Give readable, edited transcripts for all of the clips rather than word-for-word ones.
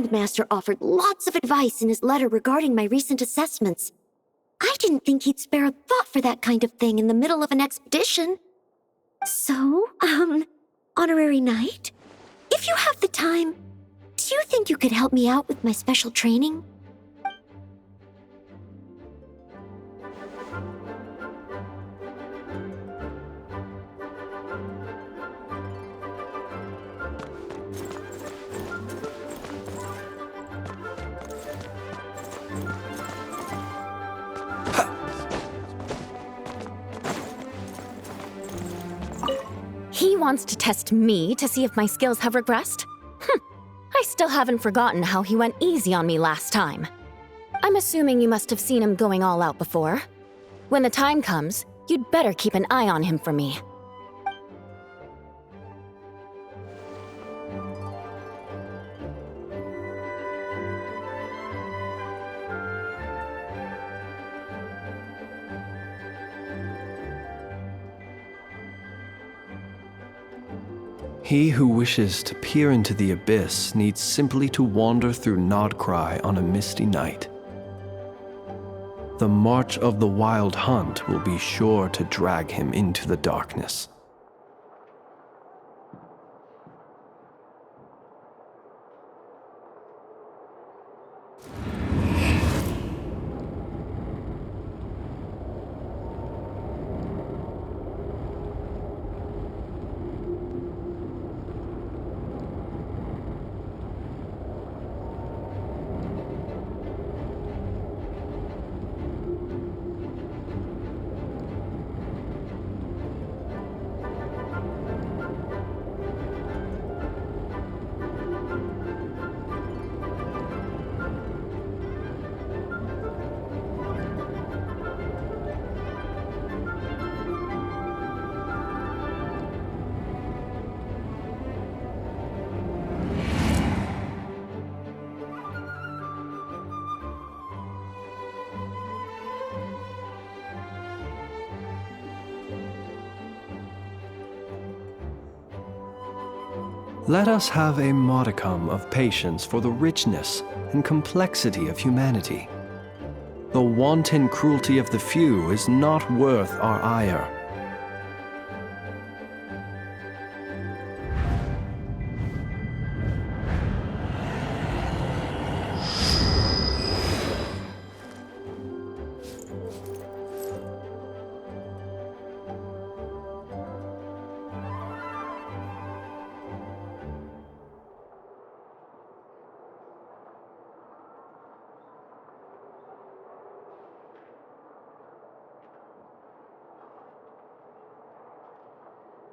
Grandmaster offered lots of advice in his letter regarding my recent assessments. I didn't think he'd spare a thought for that kind of thing in the middle of an expedition. So, Honorary Knight, if you have the time, do you think you could help me out with my special training? He wants to test me to see if my skills have regressed? I still haven't forgotten how he went easy on me last time. I'm assuming you must have seen him going all out before. When the time comes, you'd better keep an eye on him for me. He who wishes to peer into the abyss needs simply to wander through Nodcry on a misty night. The march of the wild hunt will be sure to drag him into the darkness. Let us have a modicum of patience for the richness and complexity of humanity. The wanton cruelty of the few is not worth our ire.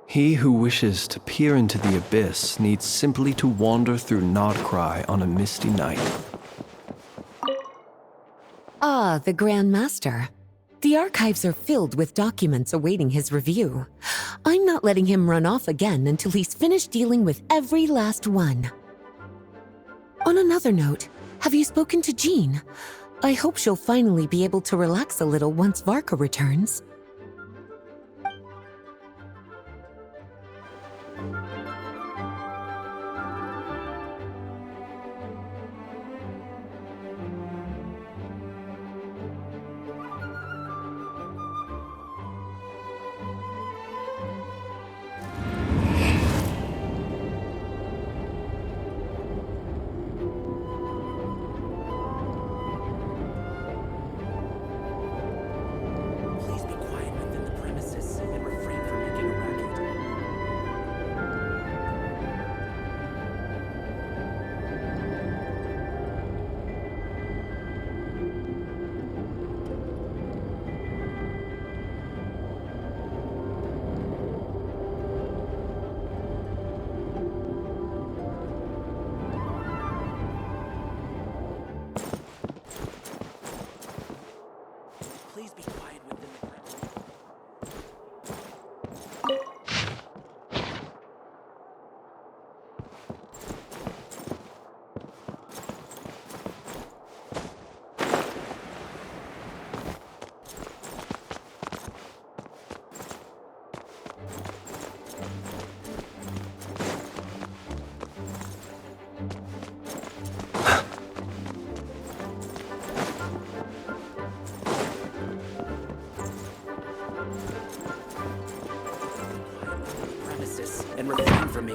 He who wishes to peer into the abyss needs simply to wander through Nodcry on a misty night. Ah, the Grand Master. The archives are filled with documents awaiting his review. I'm not letting him run off again until he's finished dealing with every last one. On another note, have you spoken to Jean? I hope she'll finally be able to relax a little once Varka returns. Please be quiet.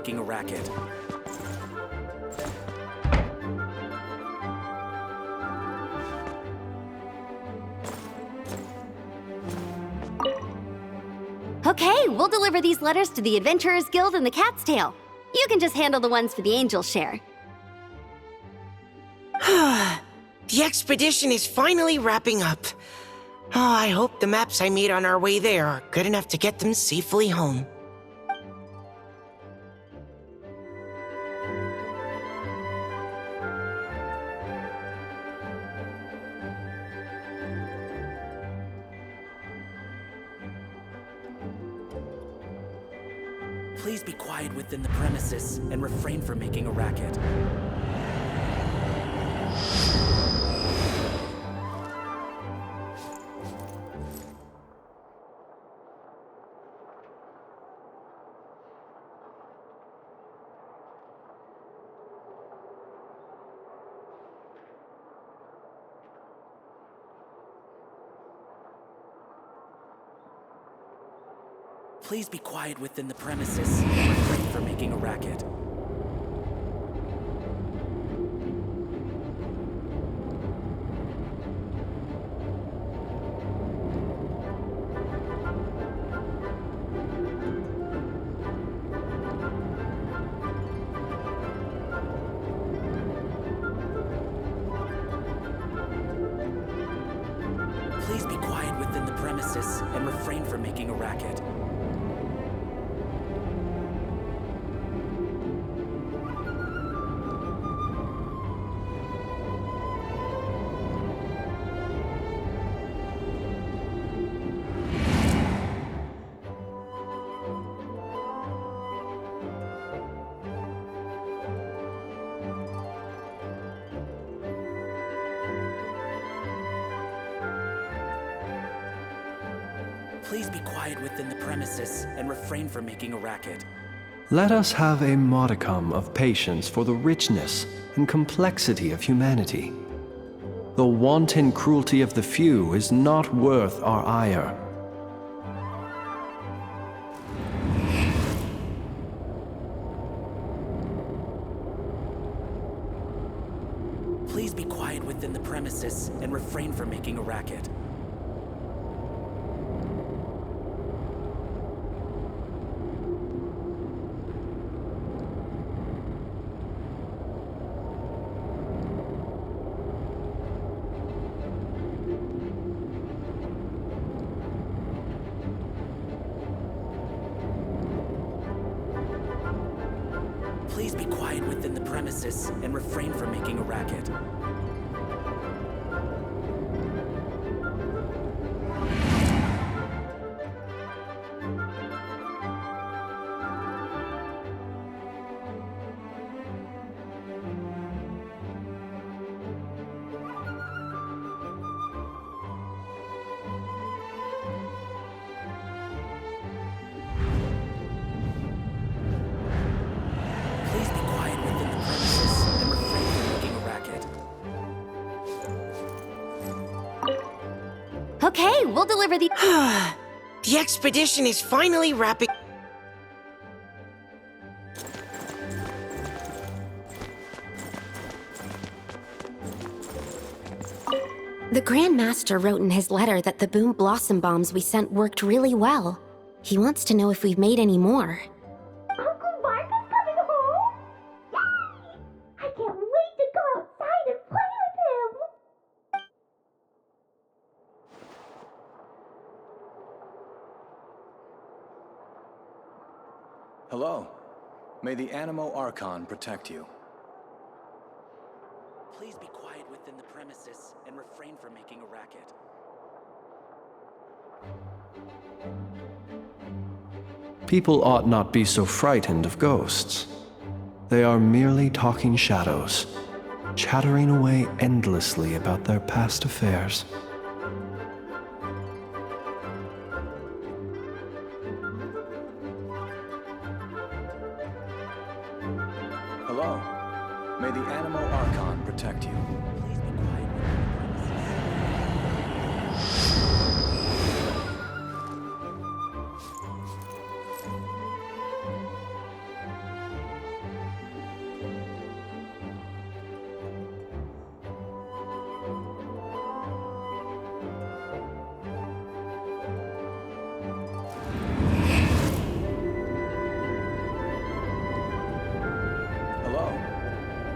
making a racket. Okay, we'll deliver these letters to the Adventurers Guild and the Cat's Tail. You can just handle the ones for the Angel share. The expedition is finally wrapping up. Oh, I hope the maps I made on our way there are good enough to get them safely home. Please be quiet within the premises and refrain from making a racket. Please be quiet within the premises and refrain from making a racket. Please be quiet within the premises and refrain from making a racket. Please be quiet within the premises and refrain from making a racket. Let us have a modicum of patience for the richness and complexity of humanity. The wanton cruelty of the few is not worth our ire. Please be quiet within the premises and refrain from making a racket. Please be quiet within the premises and refrain from making a racket. Please be quiet within the premises and refrain from making a racket. Okay, we'll deliver the... The expedition is finally wrapping... The Grand Master wrote in his letter that the Boom Blossom Bombs we sent worked really well. He wants to know if we've made any more. Uncle Mark is coming home? Yay! I can't wait to go outside and play with him! Hello. May the Animo Archon protect you. Please be quiet within the premises and refrain from making a racket. People ought not be so frightened of ghosts. They are merely talking shadows, chattering away endlessly about their past affairs. Hello. May the Animo Archon protect you. Please be quiet within the premises.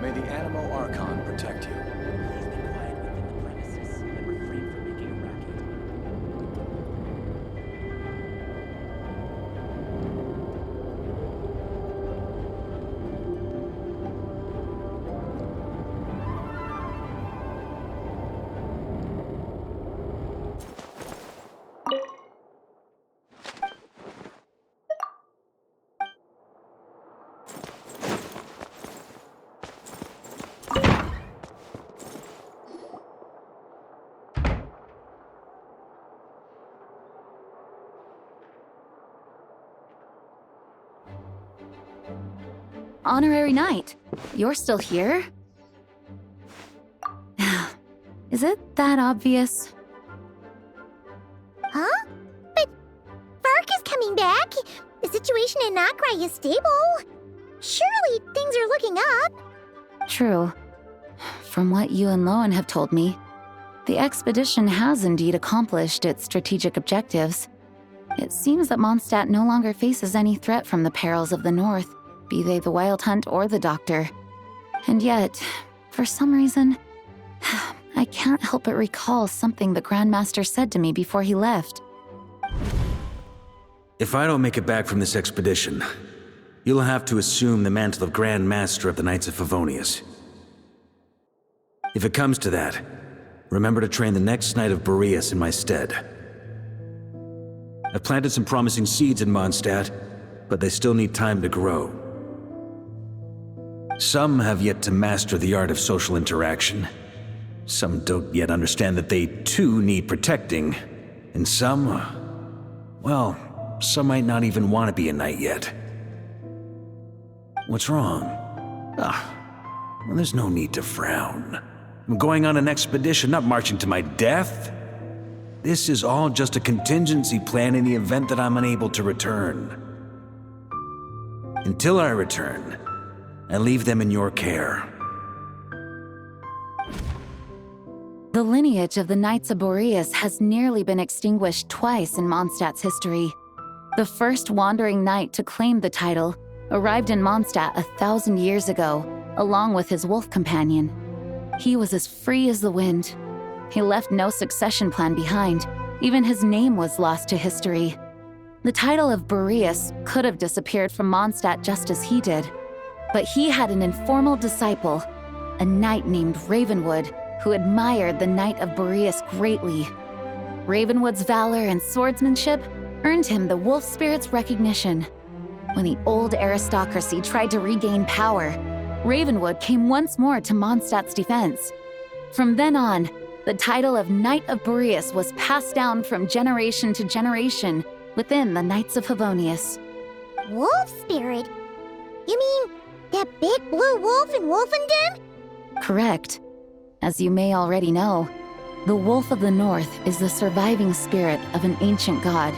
May the Animo Archon protect you. Please be quiet within the premises and refrain from making a racket. Honorary Knight, you're still here? Is it that obvious? Huh? But Vark is coming back. The situation in Nakrai is stable. Surely things are looking up. True. From what you and Lowen have told me, the expedition has indeed accomplished its strategic objectives. It seems that Mondstadt no longer faces any threat from the perils of the North, be they the Wild Hunt or the Doctor. And yet, for some reason, I can't help but recall something the Grandmaster said to me before he left. If I don't make it back from this expedition, you'll have to assume the mantle of Grand Master of the Knights of Favonius. If it comes to that, remember to train the next Knight of Boreas in my stead. I've planted some promising seeds in Mondstadt, but they still need time to grow. Some have yet to master the art of social interaction. Some don't yet understand that they too need protecting. And some, well, some might not even want to be a knight yet. What's wrong? Well, there's no need to frown. I'm going on an expedition, not marching to my death. This is all just a contingency plan in the event that I'm unable to return. Until I return, I leave them in your care. The lineage of the Knights of Boreas has nearly been extinguished twice in Mondstadt's history. The first wandering knight to claim the title arrived in Mondstadt 1,000 years ago, along with his wolf companion. He was as free as the wind. He left no succession plan behind. Even his name was lost to history. The title of Boreas could have disappeared from Mondstadt just as he did. But he had an informal disciple, a knight named Ravenwood, who admired the Knight of Boreas greatly. Ravenwood's valor and swordsmanship earned him the wolf spirit's recognition. When the old aristocracy tried to regain power, Ravenwood came once more to Mondstadt's defense. From then on, the title of Knight of Boreas was passed down from generation to generation within the Knights of Favonius. Wolf spirit? You mean that big blue wolf in Wolfenden? Correct. As you may already know, the Wolf of the North is the surviving spirit of an ancient god,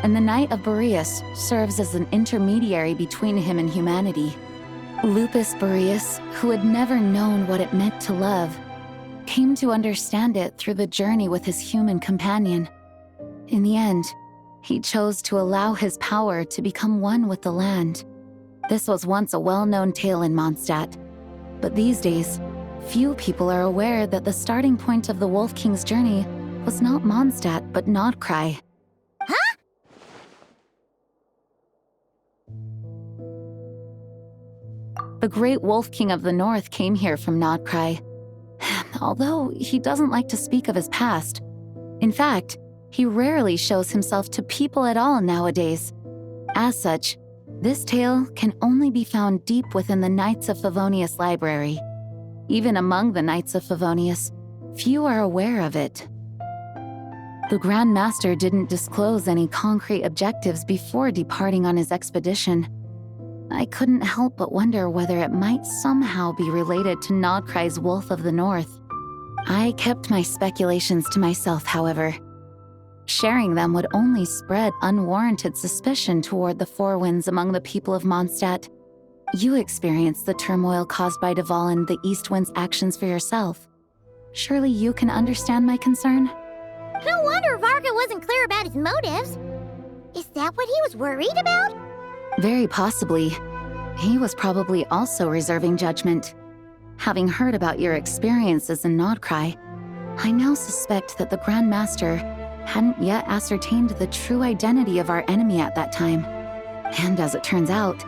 and the Knight of Boreas serves as an intermediary between him and humanity. Lupus Boreas, who had never known what it meant to love, came to understand it through the journey with his human companion. In the end, he chose to allow his power to become one with the land. This was once a well-known tale in Mondstadt, but these days, few people are aware that the starting point of the Wolf King's journey was not Mondstadt, but Nodcry. Huh? The great Wolf King of the North came here from Nodcry, although he doesn't like to speak of his past. In fact, he rarely shows himself to people at all nowadays. As such, this tale can only be found deep within the Knights of Favonius library. Even among the Knights of Favonius, few are aware of it. The Grand Master didn't disclose any concrete objectives before departing on his expedition. I couldn't help but wonder whether it might somehow be related to Nodcry's Wolf of the North. I kept my speculations to myself, however. Sharing them would only spread unwarranted suspicion toward the Four Winds among the people of Mondstadt. You experienced the turmoil caused by Duval and the East Wind's actions for yourself. Surely you can understand my concern? No wonder Varga wasn't clear about his motives. Is that what he was worried about? Very possibly. He was probably also reserving judgment. Having heard about your experiences in Nodcry, I now suspect that the Grand Master hadn't yet ascertained the true identity of our enemy at that time. And as it turns out,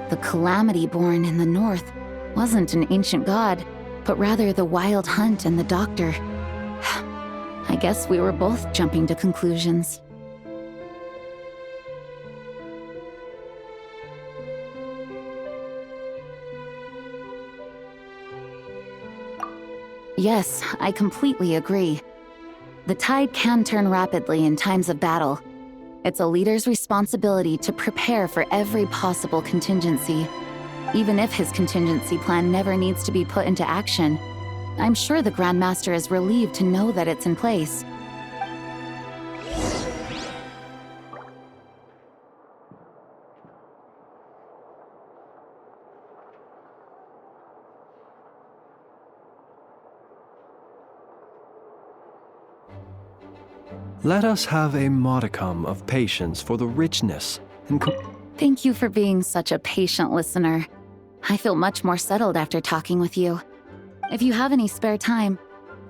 the Calamity born in the north wasn't an ancient god, but rather the Wild Hunt and the Doctor. I guess we were both jumping to conclusions. Yes, I completely agree. The tide can turn rapidly in times of battle. It's a leader's responsibility to prepare for every possible contingency. Even if his contingency plan never needs to be put into action, I'm sure the Grand Master is relieved to know that it's in place. Let us have a modicum of patience for the richness and Thank you for being such a patient listener. I feel much more settled after talking with you. If you have any spare time,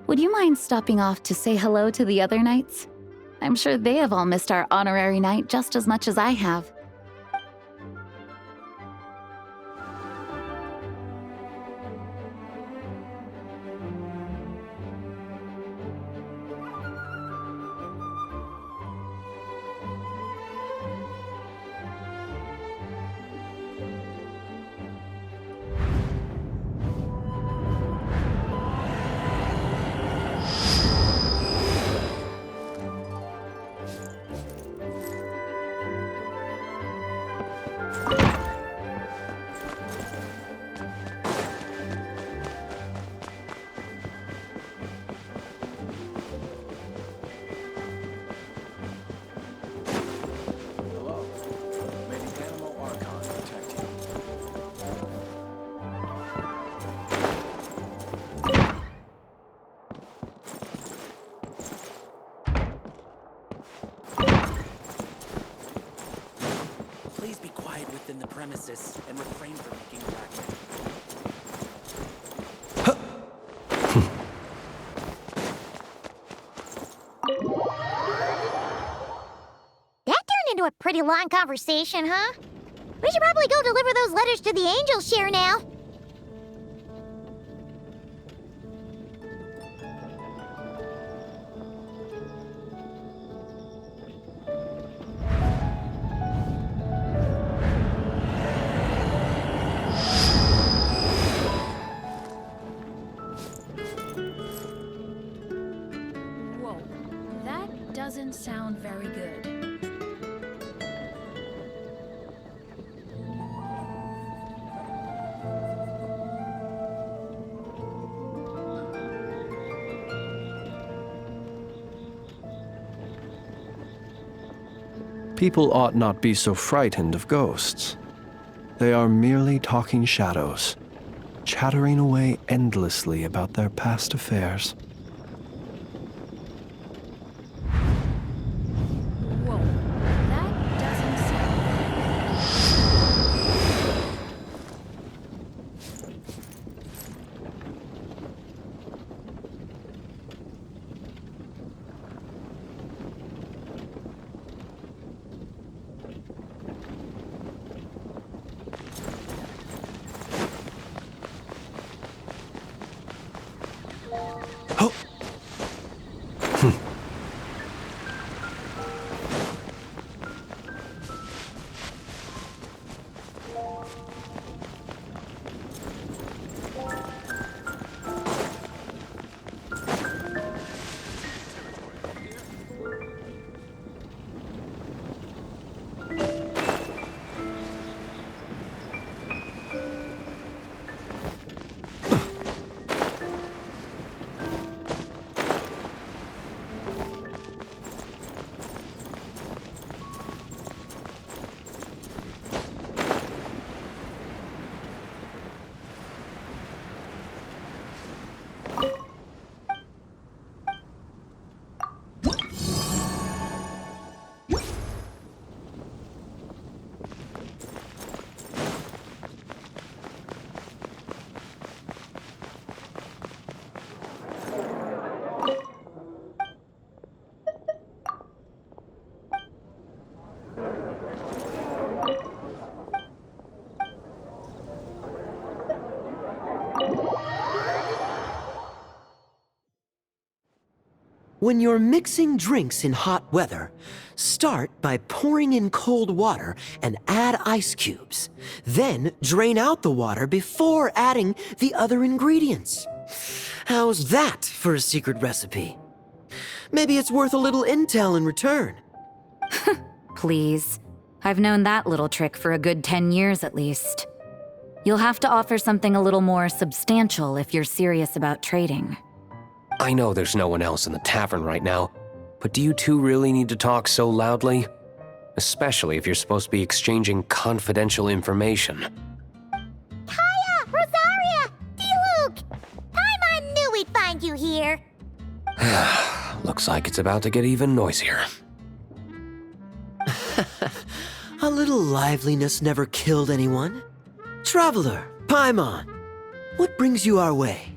would you mind stopping off to say hello to the other knights? I'm sure they have all missed our honorary knight just as much as I have. Hello. May the Animal Archon protect you. Please be quiet within the premises and refrain from making a racket. That turned into a pretty long conversation, huh? We should probably go deliver those letters to the angel share now. Whoa, that doesn't sound very good. People ought not be so frightened of ghosts. They are merely talking shadows, chattering away endlessly about their past affairs. Whoa, that doesn't sound Oh! When you're mixing drinks in hot weather, start by pouring in cold water and add ice cubes. Then drain out the water before adding the other ingredients. How's that for a secret recipe? Maybe it's worth a little intel in return. Please. I've known that little trick for a good 10 years at least. You'll have to offer something a little more substantial if you're serious about trading. I know there's no one else in the tavern right now, but do you two really need to talk so loudly? Especially if you're supposed to be exchanging confidential information. Kaya! Rosaria! D-Luke! Paimon knew we'd find you here. Looks like it's about to get even noisier. A little liveliness never killed anyone. Traveler, Paimon, what brings you our way?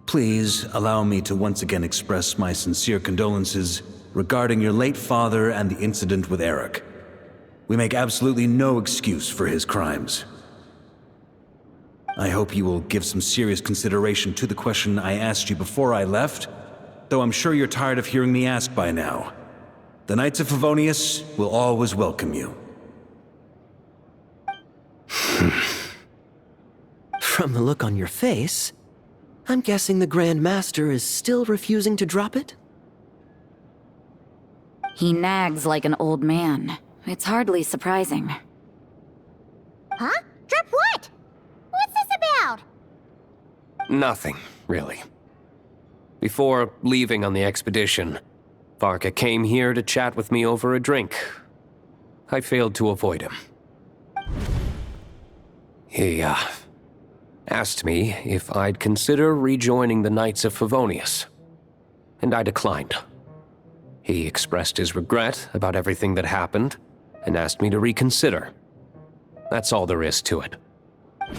Please allow me to once again express my sincere condolences regarding your late father and the incident with Eric. We make absolutely no excuse for his crimes. I hope you will give some serious consideration to the question I asked you before I left, though I'm sure you're tired of hearing me ask by now. The Knights of Favonius will always welcome you. From the look on your face, I'm guessing the Grand Master is still refusing to drop it? He nags like an old man. It's hardly surprising. Huh? Drop what? What's this about? Nothing, really. Before leaving on the expedition, Varka came here to chat with me over a drink. I failed to avoid him. He, asked me if I'd consider rejoining the Knights of Favonius, and I declined. He expressed his regret about everything that happened, and asked me to reconsider. That's all there is to it. Yeah,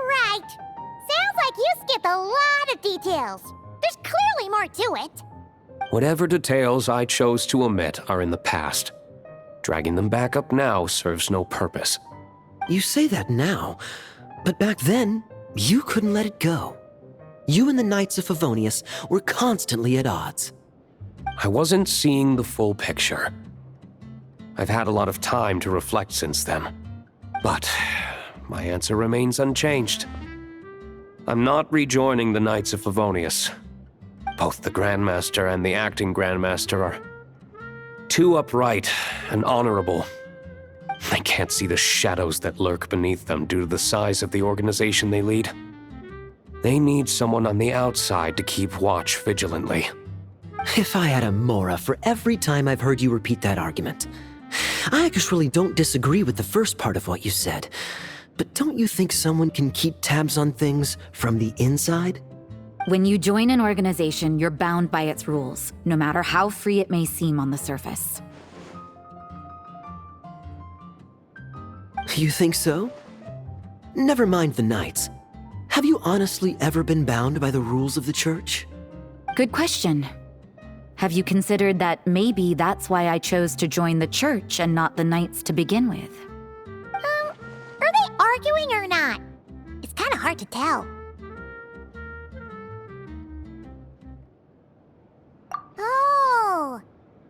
right. Sounds like you skipped a lot of details. There's clearly more to it. Whatever details I chose to omit are in the past. Dragging them back up now serves no purpose. You say that now, but back then, you couldn't let it go. You and the Knights of Favonius were constantly at odds. I wasn't seeing the full picture. I've had a lot of time to reflect since then. But my answer remains unchanged. I'm not rejoining the Knights of Favonius. Both the Grandmaster and the acting Grandmaster are too upright and honorable. I can't see the shadows that lurk beneath them due to the size of the organization they lead. They need someone on the outside to keep watch vigilantly. If I had a Mora for every time I've heard you repeat that argument. I actually don't disagree with the first part of what you said, but don't you think someone can keep tabs on things from the inside? When you join an organization, you're bound by its rules, no matter how free it may seem on the surface. You think so? Never mind the Knights. Have you honestly ever been bound by the rules of the Church? Good question. Have you considered that maybe that's why I chose to join the Church and not the Knights to begin with? Are they arguing or not? It's kind of hard to tell. Oh,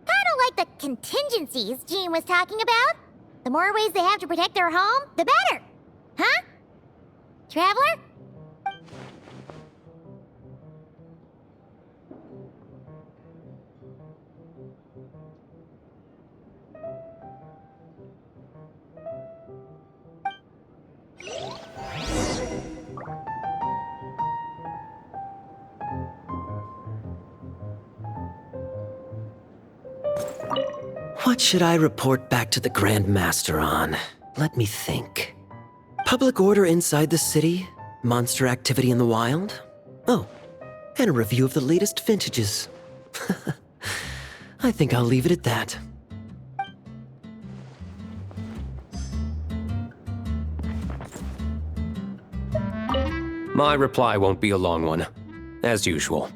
kind of like the contingencies Jean was talking about. The more ways they have to protect their home, the better. Huh? Traveler? What should I report back to the Grand Master on? Let me think. Public order inside the city, monster activity in the wild. Oh, and a review of the latest vintages. I think I'll leave it at that. My reply won't be a long one, as usual.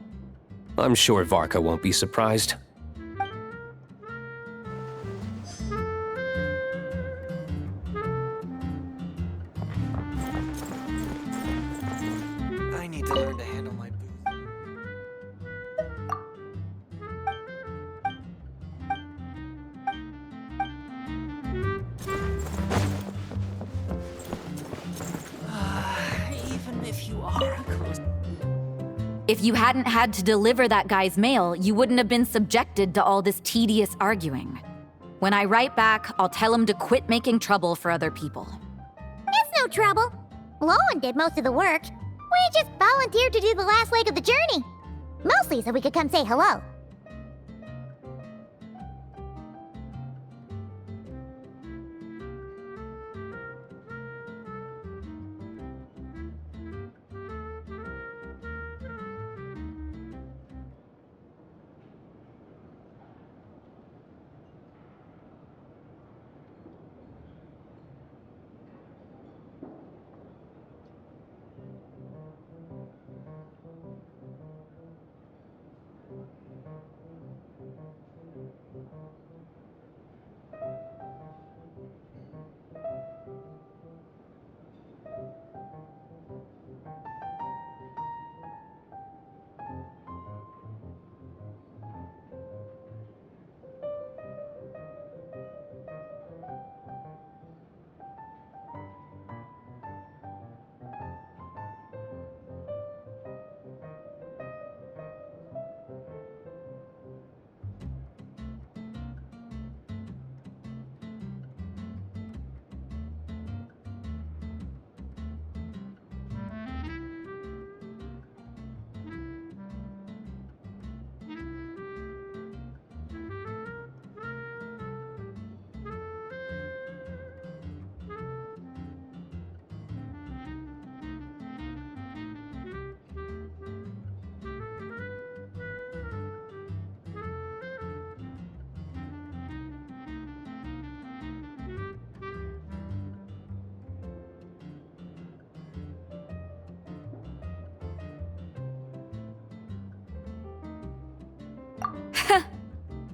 I'm sure Varka won't be surprised. I need to learn to handle my booze. Even if you are a close... If you hadn't had to deliver that guy's mail, you wouldn't have been subjected to all this tedious arguing. When I write back, I'll tell him to quit making trouble for other people. It's no trouble. Lowen did most of the work. We just volunteered to do the last leg of the journey. Mostly so we could come say hello.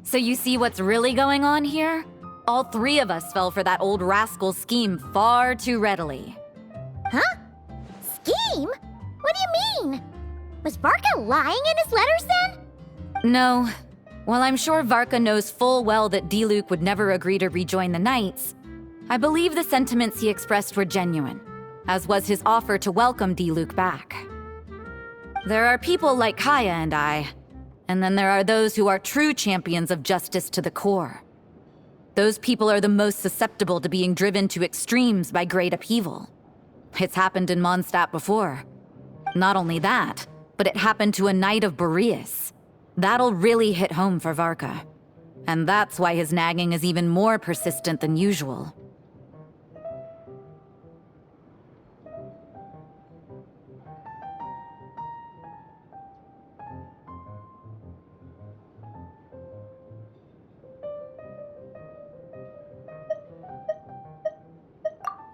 So you see what's really going on here? All three of us fell for that old rascal's scheme far too readily. Huh? Scheme? What do you mean? Was Varka lying in his letters then? No. While I'm sure Varka knows full well that Diluc would never agree to rejoin the Knights, I believe the sentiments he expressed were genuine, as was his offer to welcome Diluc back. There are people like Kaya and I, and then there are those who are true champions of justice to the core. Those people are the most susceptible to being driven to extremes by great upheaval. It's happened in Mondstadt before. Not only that, but it happened to a Knight of Boreas. That'll really hit home for Varka. And that's why his nagging is even more persistent than usual.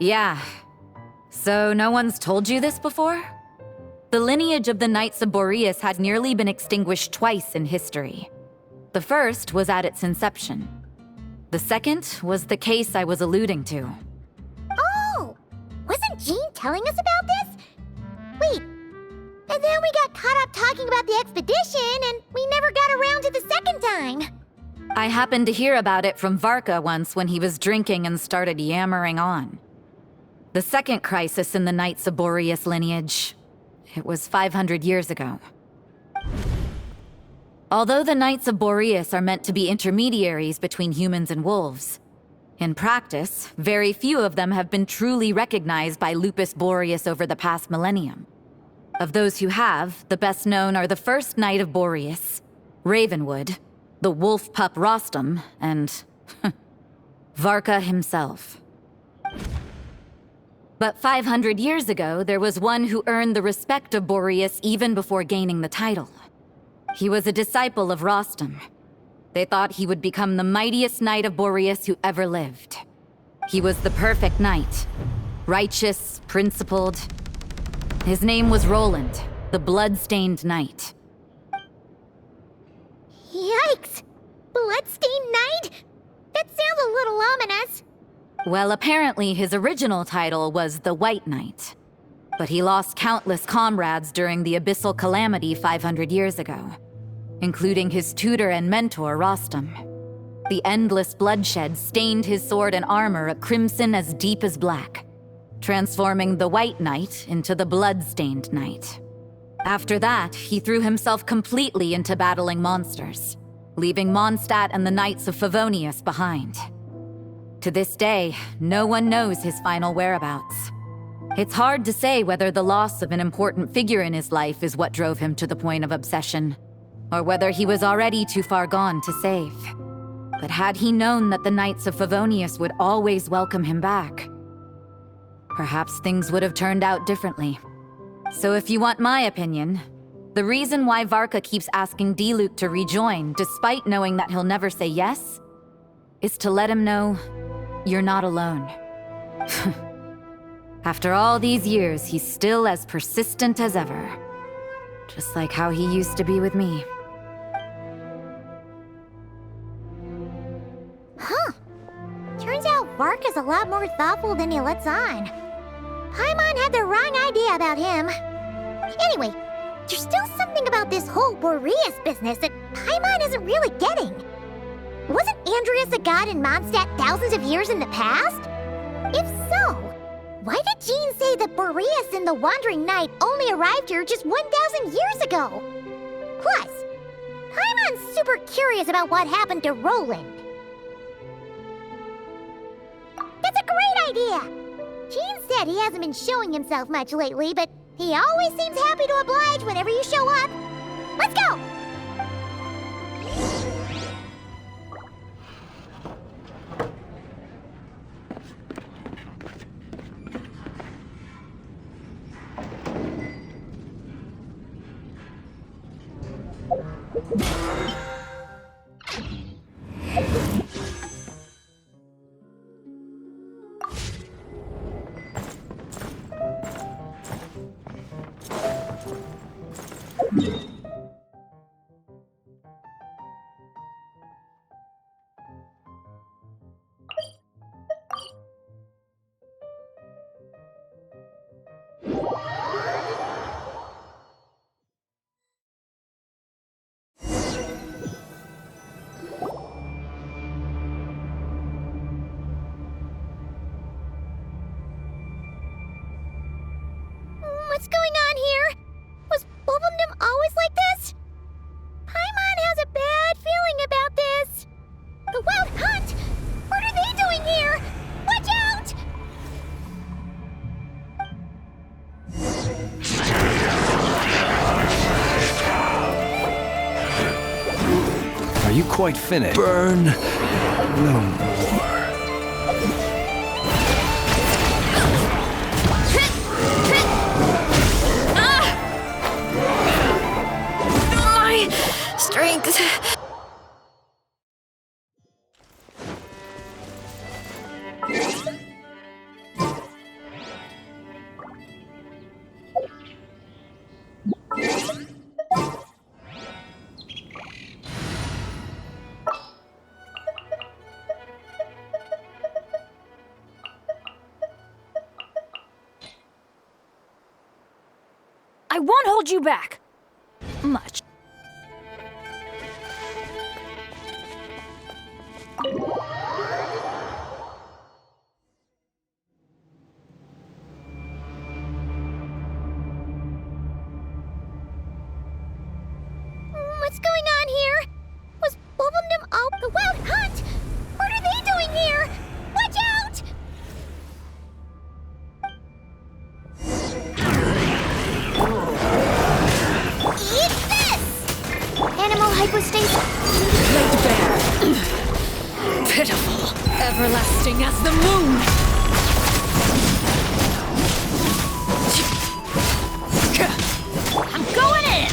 Yeah. So no one's told you this before? The lineage of the Knights of Boreas had nearly been extinguished twice in history. The first was at its inception. The second was the case I was alluding to. Oh! Wasn't Jean telling us about this? Wait, and then we got caught up talking about the expedition, and we never got around to the second time. I happened to hear about it from Varka once when he was drinking and started yammering on. The second crisis in the Knights of Boreas lineage. It was 500 years ago. Although the Knights of Boreas are meant to be intermediaries between humans and wolves, in practice, very few of them have been truly recognized by Lupus Boreas over the past millennium. Of those who have, the best known are the first Knight of Boreas, Ravenwood, the wolf pup Rostam, and Varka himself. But 500 years ago, there was one who earned the respect of Boreas even before gaining the title. He was a disciple of Rostam. They thought he would become the mightiest knight of Boreas who ever lived. He was the perfect knight. Righteous, principled. His name was Roland, the blood-stained knight. Yikes! Bloodstained Knight? That sounds a little ominous. Well, apparently his original title was the White Knight. But he lost countless comrades during the Abyssal Calamity 500 years ago, including his tutor and mentor, Rostam. The endless bloodshed stained his sword and armor a crimson as deep as black, transforming the White Knight into the Blood-Stained Knight. After that, he threw himself completely into battling monsters, leaving Mondstadt and the Knights of Favonius behind. To this day, no one knows his final whereabouts. It's hard to say whether the loss of an important figure in his life is what drove him to the point of obsession, or whether he was already too far gone to save. But had he known that the Knights of Favonius would always welcome him back, perhaps things would have turned out differently. So if you want my opinion, the reason why Varka keeps asking Diluc to rejoin, despite knowing that he'll never say yes, is to let him know you're not alone. After all these years, he's still as persistent as ever. Just like how he used to be with me. Huh. Turns out Varka's a lot more thoughtful than he lets on. Paimon had the wrong idea about him. Anyway, there's still something about this whole Boreas business that Paimon isn't really getting. Wasn't Andreas a god in Mondstadt thousands of years in the past? If so, why did Jean say that Boreas and the Wandering Knight only arrived here just 1,000 years ago? Plus, Paimon's super curious about what happened to Roland. That's a great idea! Jean said he hasn't been showing himself much lately, but he always seems happy to oblige whenever you show up. Let's go! What's going on here? Was Bulbumdum always like this? Paimon has a bad feeling about this. The Wild Hunt? What are they doing here? Watch out! Are you quite finished? Burn no more. Strength. I won't hold you back. Much. What's going on here? Was Bulbumdum all the Wild Hunt? What are they doing here? Watch out! Eat this! Animal hypostasis. Laid bare. Pitiful. Everlasting as the moon. I'm going in!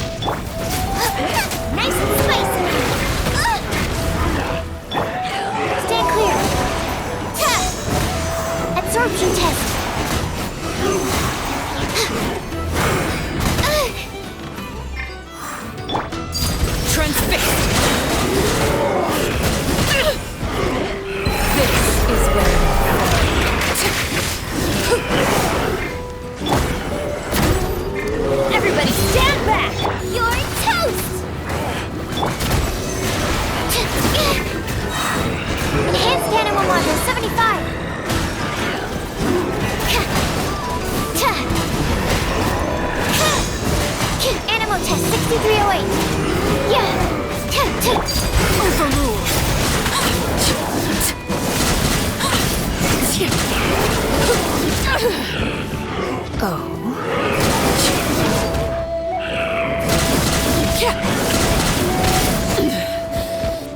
6308. Yeah. Overruled.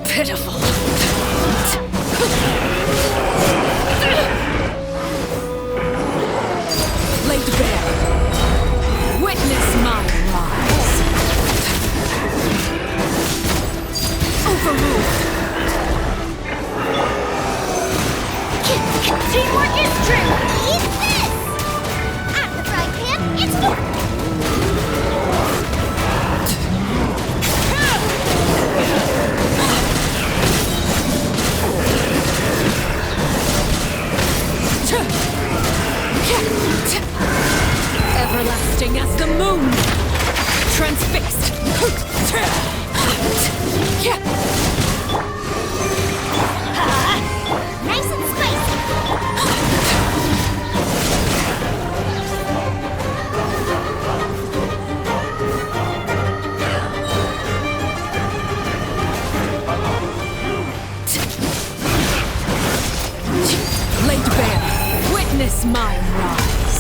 Pitiful. Laid bare. Witness my rise. Overruled. Teamwork is true! Eat this! Out of the frying pan, it's work! Everlasting as the moon. Transfixed. Nice and spicy! Laid bare. Witness my rise.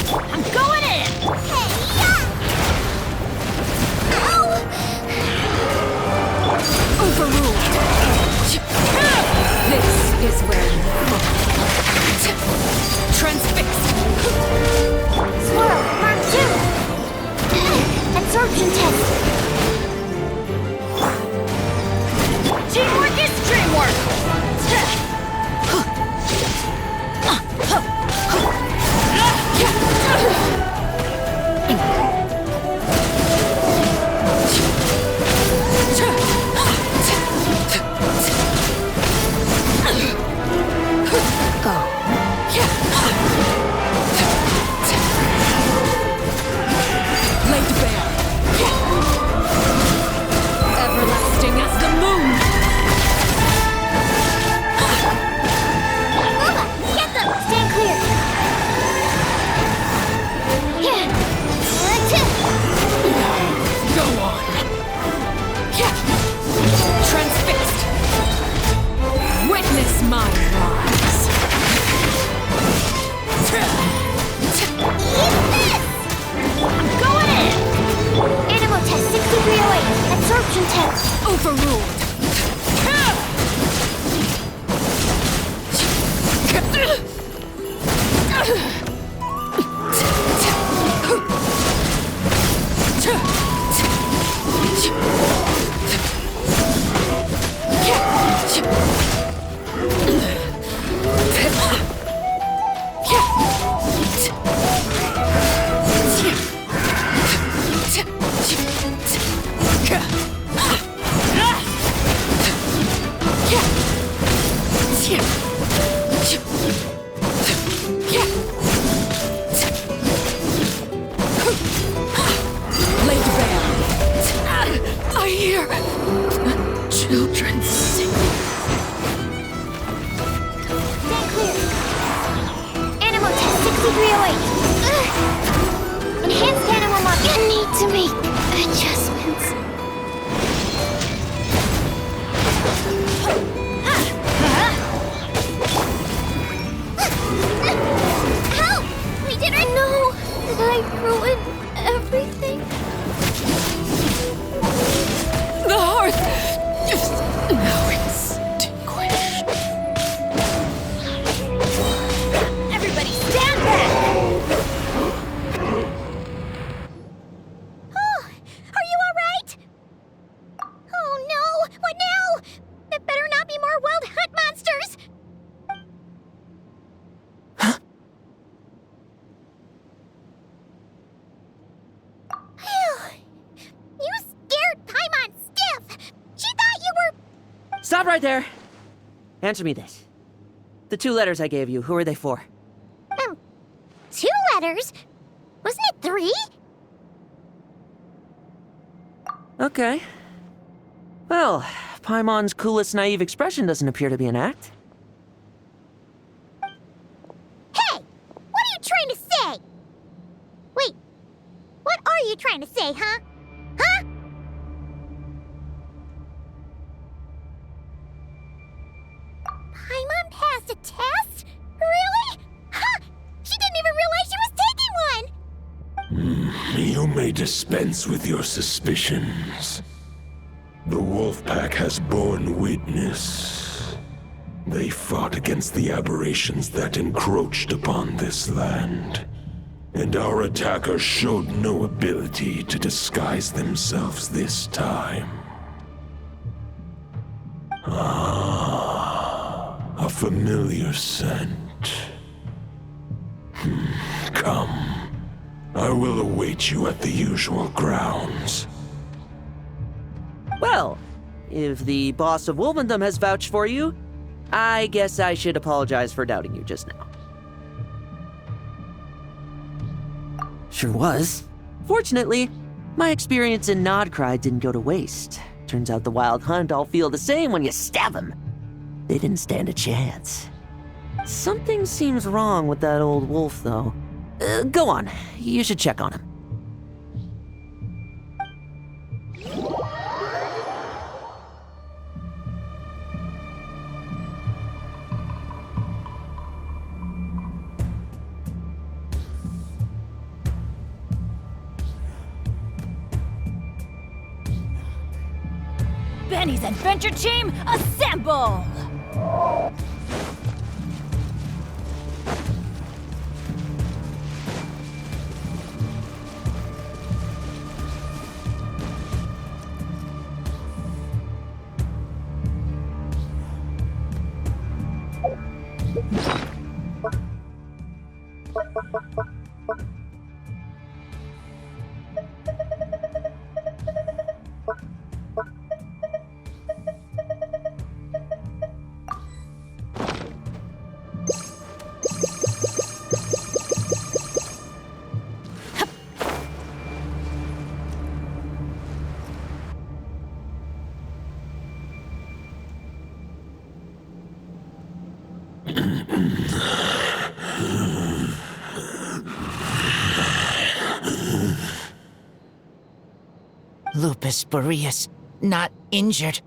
I'm going in! Hey, yeah! Ow! Overruled. This is where you fall. Transfixed. Swirl, Mark 2! Absorption test. Teamwork is dreamwork. Laid bare. Everlasting as the moon. Uma, get them! Stand clear! Yeah! Go on. Transfixed. Witness my rise. Eat this! I'm going in. Animal test 6308. Absorption test. Overruled. Laid bare. I hear children singing. Stand clear. Animal test 6308. Enhanced animal model. You need to make adjustments. Help! We didn't know! Did I ruin everything? The hearth is now extinguished. Everybody stand back! Oh, are you alright? Oh no! What now? There better not be more wild hunt monsters! You scared Paimon stiff! She thought you were... Stop right there! Answer me this. The 2 letters I gave you, who are they for? 2 letters? Wasn't it 3? Okay. Well, Paimon's coolest naive expression doesn't appear to be an act. Hey! What are you trying to say? Wait, you trying to say, huh? Huh? Paimon passed a test? Really? Huh! She didn't even realize she was taking one! You may dispense with your suspicions. The Wolfpack has borne witness. They fought against the aberrations that encroached upon this land. And our attackers showed no ability to disguise themselves this time. A familiar scent. Come. I will await you at the usual grounds. Well, if the boss of Wolvendom has vouched for you, I guess I should apologize for doubting you just now. Sure was. Fortunately, my experience in Nodcry didn't go to waste. Turns out the Wild Hunt all feel the same when you stab them. They didn't stand a chance. Something seems wrong with that old wolf, though. Go on. You should check on him. Benny's adventure team, assemble! Lupus Boreas, not injured.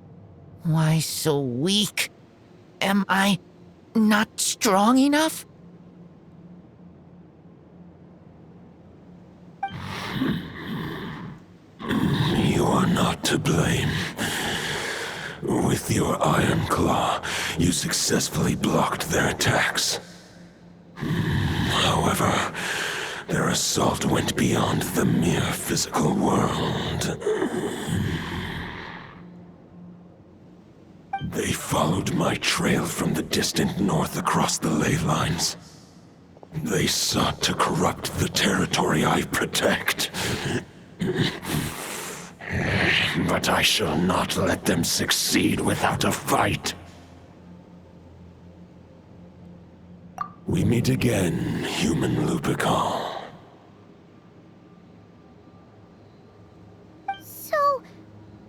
Why so weak? Am I not strong enough? You are not to blame. With your Iron Claw, you successfully blocked their attacks. However, their assault went beyond the mere physical world. They followed my trail from the distant north across the ley lines. They sought to corrupt the territory I protect. But I shall not let them succeed without a fight. We meet again, human Lupical. So,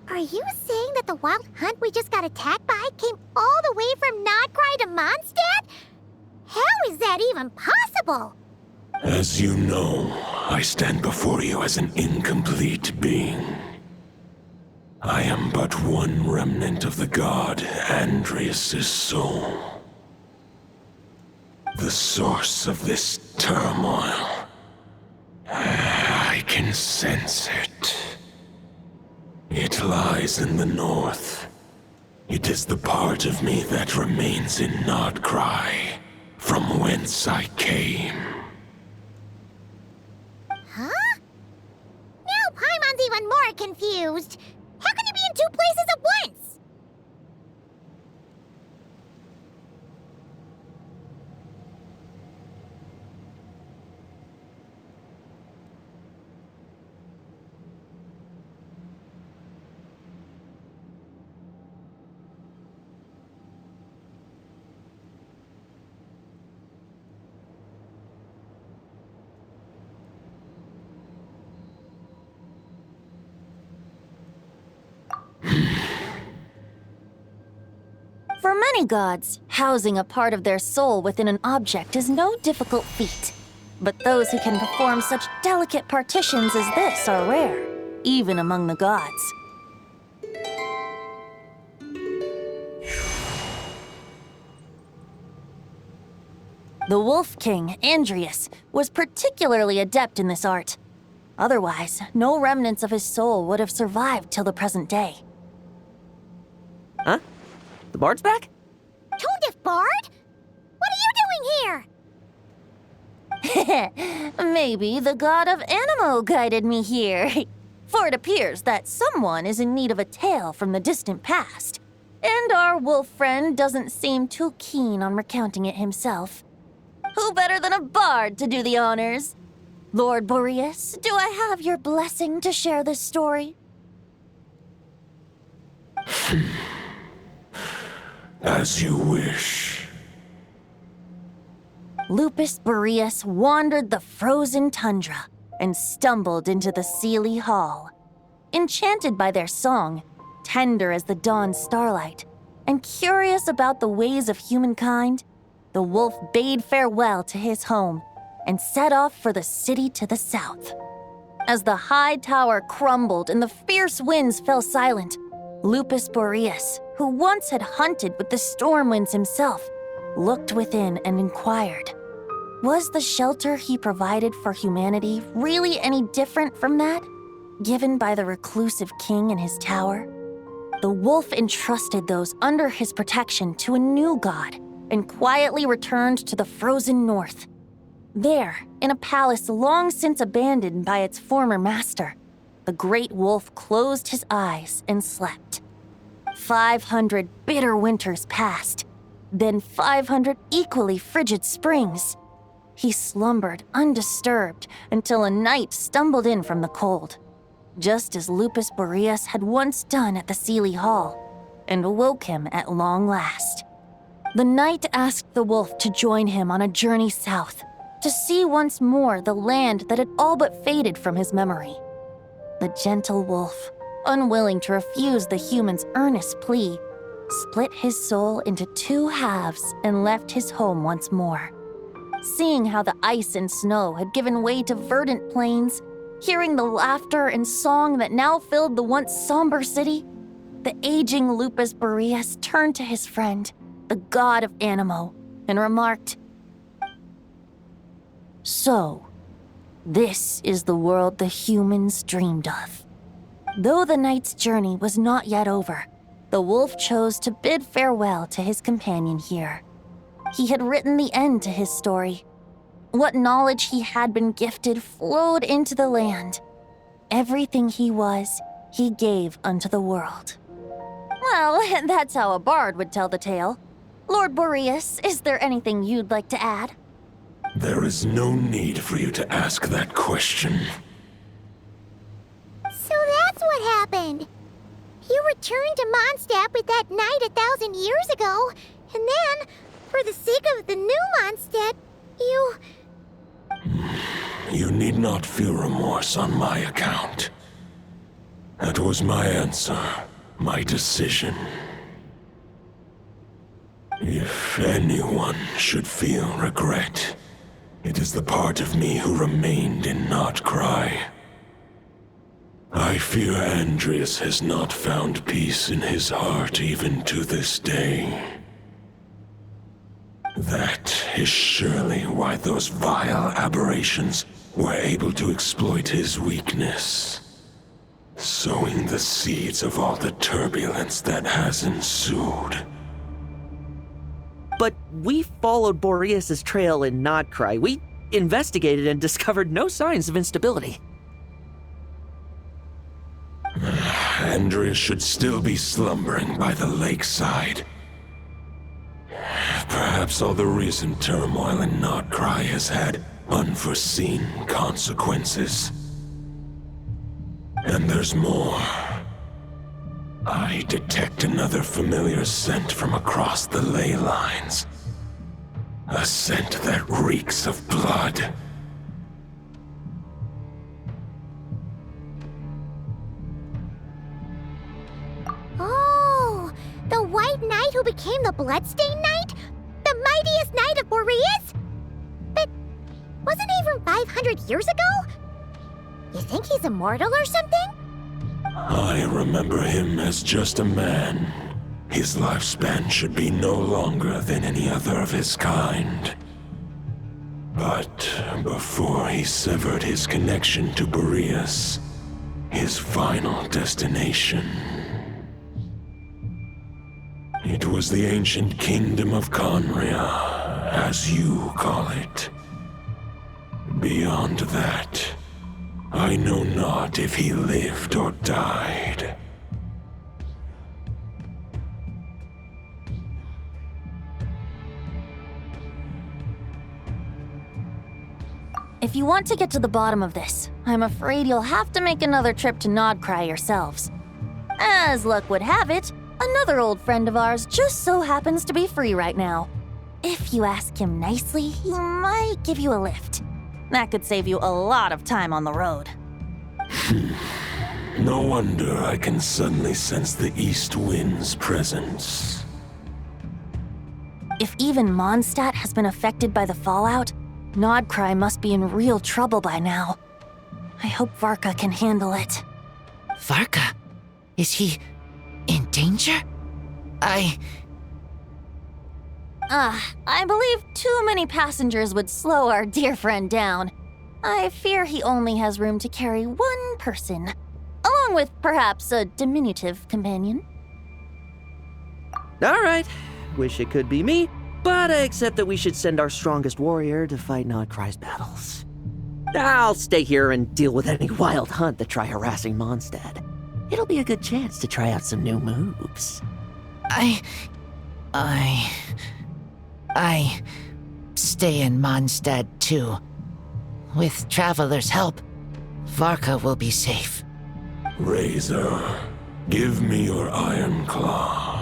are you saying that the Wild Hunt we just got attacked by came all the way from Nodcry to Mondstadt? How is that even possible? As you know, I stand before you as an incomplete being. I am but one remnant of the god Andreas' soul. The source of this turmoil. I can sense it. It lies in the north. It is the part of me that remains in Nodcry, from whence I came. Huh? Now Paimon's even more confused. How can he be in two places at once? For many gods, housing a part of their soul within an object is no difficult feat. But those who can perform such delicate partitions as this are rare, even among the gods. The Wolf King, Andrius, was particularly adept in this art. Otherwise, no remnants of his soul would have survived till the present day. Huh? The bard's back? Tone-deaf bard? What are you doing here? Maybe the god of Animo guided me here. For it appears that someone is in need of a tale from the distant past. And our wolf friend doesn't seem too keen on recounting it himself. Who better than a bard to do the honors? Lord Boreas, do I have your blessing to share this story? As you wish. Lupus Boreas wandered the frozen tundra and stumbled into the Seelie Hall. Enchanted by their song, tender as the dawn's starlight, and curious about the ways of humankind, the wolf bade farewell to his home and set off for the city to the south. As the high tower crumbled and the fierce winds fell silent, Lupus Boreas, who once had hunted with the storm winds himself, looked within and inquired, was the shelter he provided for humanity really any different from that given by the reclusive king in his tower? The wolf entrusted those under his protection to a new god and quietly returned to the frozen north. There, in a palace long since abandoned by its former master, the great wolf closed his eyes and slept. 500 bitter winters passed, then 500 equally frigid springs. He slumbered undisturbed until a night stumbled in from the cold, just as Lupus Boreas had once done at the Seelie Hall, and awoke him at long last. The knight asked the wolf to join him on a journey south, to see once more the land that had all but faded from his memory. The gentle wolf, unwilling to refuse the human's earnest plea, split his soul into 2 halves and left his home once more. Seeing how the ice and snow had given way to verdant plains, hearing the laughter and song that now filled the once somber city, the aging Lupus Boreas turned to his friend, the god of Animo, and remarked, "So, this is the world the humans dreamed of." Though the knight's journey was not yet over, the wolf chose to bid farewell to his companion here. He had written the end to his story. What knowledge he had been gifted flowed into the land. Everything he was, he gave unto the world. Well, that's how a bard would tell the tale. Lord Boreas, is there anything you'd like to add? There is no need for you to ask that question. So that's what happened. You returned to Mondstadt with that knight 1,000 years ago, and then, for the sake of the new Mondstadt, you... You need not feel remorse on my account. That was my answer, my decision. If anyone should feel regret, it is the part of me who remained in Notcry. I fear Andrius has not found peace in his heart even to this day. That is surely why those vile aberrations were able to exploit his weakness, sowing the seeds of all the turbulence that has ensued. But we followed Boreas' trail in Notcry. We investigated and discovered no signs of instability. Andrius should still be slumbering by the lakeside. Perhaps all the recent turmoil in Notcry has had unforeseen consequences. And there's more. I detect another familiar scent from across the ley lines. A scent that reeks of blood. Oh, the White Knight who became the Bloodstained Knight? The mightiest Knight of Boreas? But wasn't he 500 years ago? You think he's immortal or something? I remember him as just a man. His lifespan should be no longer than any other of his kind. But before he severed his connection to Boreas, his final destination, it was the ancient kingdom of Conria, as you call it. Beyond that, I know not if he lived or died. If you want to get to the bottom of this, I'm afraid you'll have to make another trip to Nodcry yourselves. As luck would have it, another old friend of ours just so happens to be free right now. If you ask him nicely, he might give you a lift. That could save you a lot of time on the road. No wonder I can suddenly sense the East Wind's presence. If even Mondstadt has been affected by the fallout, Nodcry must be in real trouble by now. I hope Varka can handle it. Varka? Is he in danger? I believe too many passengers would slow our dear friend down. I fear he only has room to carry one person, along with perhaps a diminutive companion. Alright, wish it could be me, but I accept that we should send our strongest warrior to fight Nodcry's battles. I'll stay here and deal with any wild hunt that try harassing Mondstadt. It'll be a good chance to try out some new moves. I stay in Mondstadt too. With Traveler's help, Varka will be safe. Razor, give me your Iron Claw.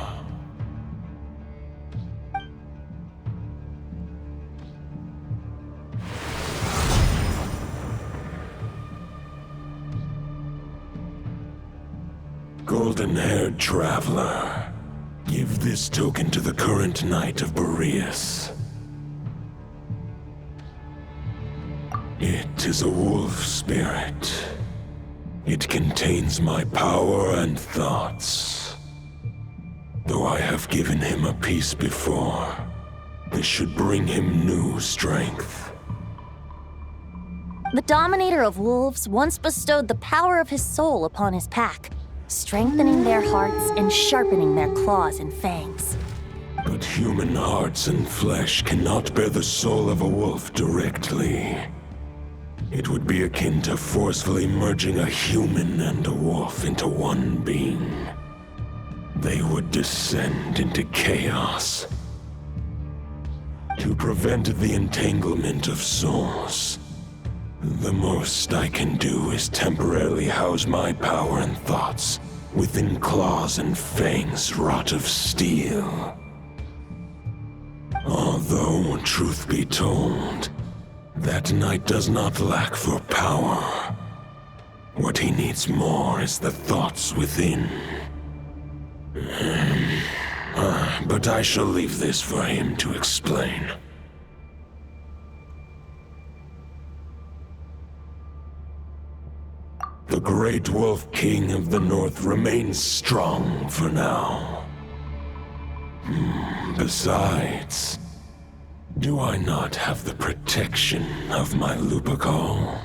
Golden-haired traveler, give this token to the current knight of Boreas. It is a wolf spirit. It contains my power and thoughts. Though I have given him a piece before, this should bring him new strength. The Dominator of Wolves once bestowed the power of his soul upon his pack, strengthening their hearts and sharpening their claws and fangs. But human hearts and flesh cannot bear the soul of a wolf directly. It would be akin to forcefully merging a human and a wolf into one being. They would descend into chaos. To prevent the entanglement of souls, the most I can do is temporarily house my power and thoughts within claws and fangs wrought of steel. Although, truth be told, that knight does not lack for power. What he needs more is the thoughts within. But I shall leave this for him to explain. The Great Wolf King of the North remains strong for now. Besides, do I not have the protection of my Lupical?